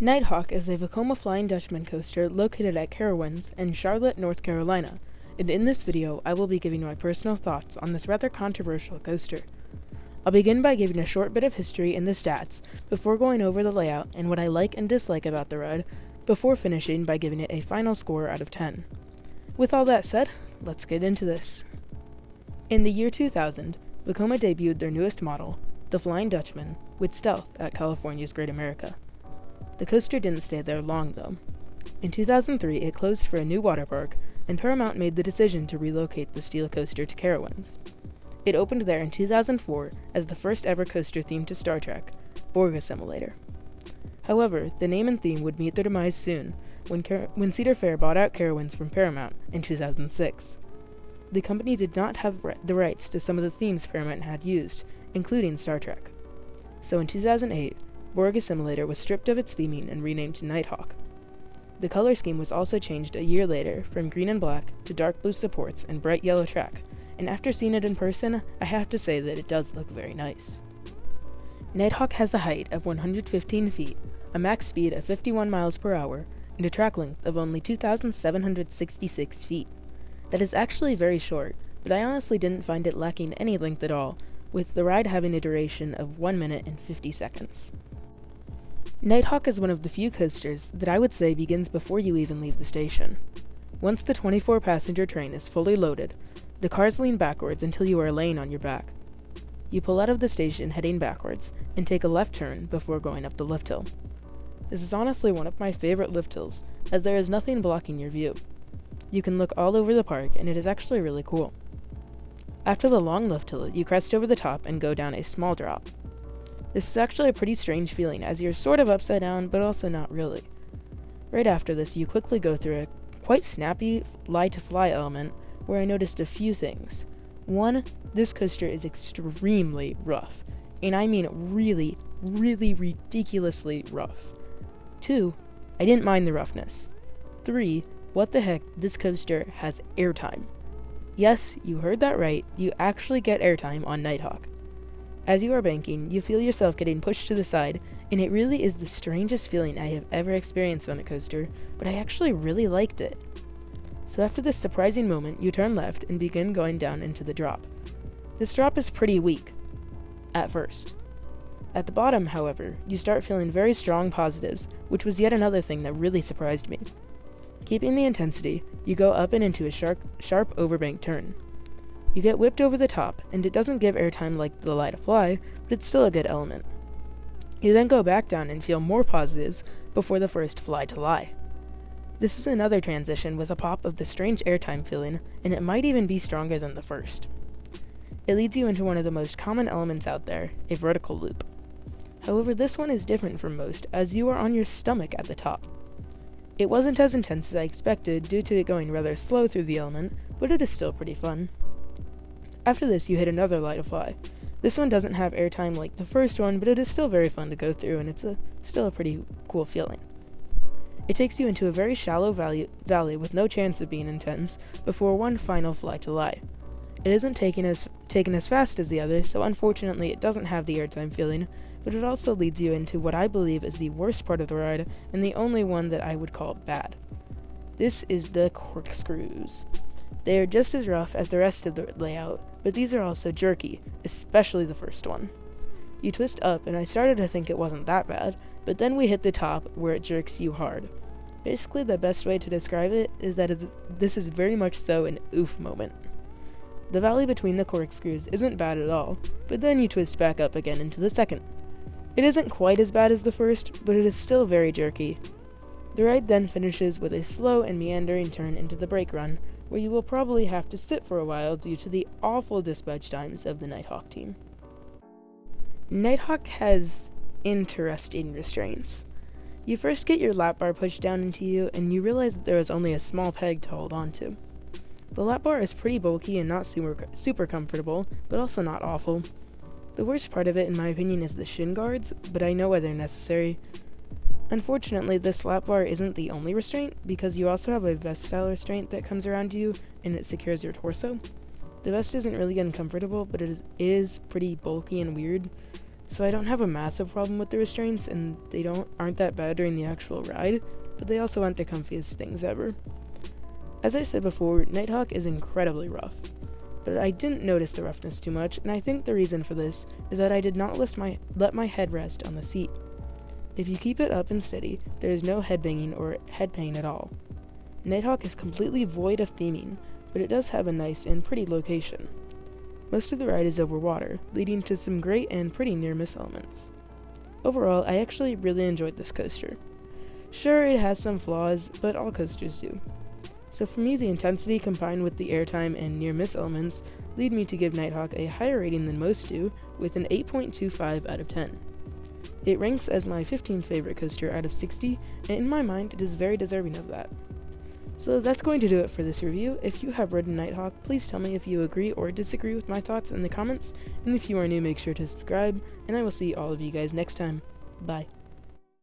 Nighthawk is a Vekoma Flying Dutchman coaster located at Carowinds in Charlotte, North Carolina, and in this video I will be giving my personal thoughts on this rather controversial coaster. I'll begin by giving a short bit of history and the stats before going over the layout and what I like and dislike about the ride, before finishing by giving it a final score out of 10. With all that said, let's get into this. In the year 2000, Vekoma debuted their newest model, the Flying Dutchman, with stealth at California's Great America. The coaster didn't stay there long, though. In 2003, it closed for a new water park, and Paramount made the decision to relocate the steel coaster to Carowinds. It opened there in 2004 as the first ever coaster themed to Star Trek, Borg Assimilator. However, the name and theme would meet their demise soon, when Cedar Fair bought out Carowinds from Paramount in 2006. The company did not have the rights to some of the themes Paramount had used, including Star Trek. So in 2008, Borg Assimilator was stripped of its theming and renamed to Nighthawk. The color scheme was also changed a year later from green and black to dark blue supports and bright yellow track, and after seeing it in person, I have to say that it does look very nice. Nighthawk has a height of 115 feet, a max speed of 51 miles per hour, and a track length of only 2,766 feet. That is actually very short, but I honestly didn't find it lacking any length at all, with the ride having a duration of 1 minute and 50 seconds. Nighthawk is one of the few coasters that I would say begins before you even leave the station. Once the 24-passenger train is fully loaded, the cars lean backwards until you are laying on your back. You pull out of the station heading backwards and take a left turn before going up the lift hill. This is honestly one of my favorite lift hills, as there is nothing blocking your view. You can look all over the park, and it is actually really cool. After the long lift hill, you crest over the top and go down a small drop. This is actually a pretty strange feeling, as you're sort of upside down, but also not really. Right after this, you quickly go through a quite snappy lie-to-fly element, where I noticed a few things. 1, this coaster is extremely rough, and I mean really, really ridiculously rough. 2, I didn't mind the roughness. 3, what the heck, this coaster has airtime. Yes, you heard that right, you actually get airtime on Nighthawk. As you are banking, you feel yourself getting pushed to the side, and it really is the strangest feeling I have ever experienced on a coaster, but I actually really liked it. So after this surprising moment, you turn left and begin going down into the drop. This drop is pretty weak, at first. At the bottom, however, you start feeling very strong positives, which was yet another thing that really surprised me. Keeping the intensity, you go up and into a sharp overbank turn. You get whipped over the top, and it doesn't give airtime like the lie-to-fly, but it's still a good element. You then go back down and feel more positives before the first fly-to-lie. This is another transition with a pop of the strange airtime feeling, and it might even be stronger than the first. It leads you into one of the most common elements out there, a vertical loop. However, this one is different from most, as you are on your stomach at the top. It wasn't as intense as I expected due to it going rather slow through the element, but it is still pretty fun. After this, you hit another lie-to-fly. This one doesn't have airtime like the first one, but it is still very fun to go through, and it's still a pretty cool feeling. It takes you into a very shallow valley with no chance of being intense, before one final fly-to-lie. It isn't taken as fast as the others, so unfortunately it doesn't have the airtime feeling, but it also leads you into what I believe is the worst part of the ride, and the only one that I would call bad. This is the corkscrews. They are just as rough as the rest of the layout, but these are also jerky, especially the first one. You twist up, and I started to think it wasn't that bad, but then we hit the top where it jerks you hard. Basically, the best way to describe it is that this is very much so an oof moment. The valley between the corkscrews isn't bad at all, but then you twist back up again into the second. It isn't quite as bad as the first, but it is still very jerky. The ride then finishes with a slow and meandering turn into the brake run, where you will probably have to sit for a while due to the awful dispatch times of the Nighthawk team. Nighthawk has interesting restraints. You first get your lap bar pushed down into you, and you realize that there is only a small peg to hold on to. The lap bar is pretty bulky and not super comfortable, but also not awful. The worst part of it, in my opinion, is the shin guards, but I know why they're necessary. Unfortunately, this lap bar isn't the only restraint, because you also have a vest-style restraint that comes around you, and it secures your torso. The vest isn't really uncomfortable, but it is pretty bulky and weird. So I don't have a massive problem with the restraints, and they aren't that bad during the actual ride, but they also aren't the comfiest things ever. As I said before, Nighthawk is incredibly rough, but I didn't notice the roughness too much, and I think the reason for this is that I did not let my head rest on the seat. If you keep it up and steady, there is no head banging or head pain at all. Nighthawk is completely void of theming, but it does have a nice and pretty location. Most of the ride is over water, leading to some great and pretty near-miss elements. Overall, I actually really enjoyed this coaster. Sure, it has some flaws, but all coasters do. So for me, the intensity combined with the airtime and near-miss elements lead me to give Nighthawk a higher rating than most do, with an 8.25 out of 10. It ranks as my 15th favorite coaster out of 60, and in my mind, it is very deserving of that. So that's going to do it for this review. If you have ridden Nighthawk, please tell me if you agree or disagree with my thoughts in the comments, and if you are new, make sure to subscribe, and I will see all of you guys next time. Bye.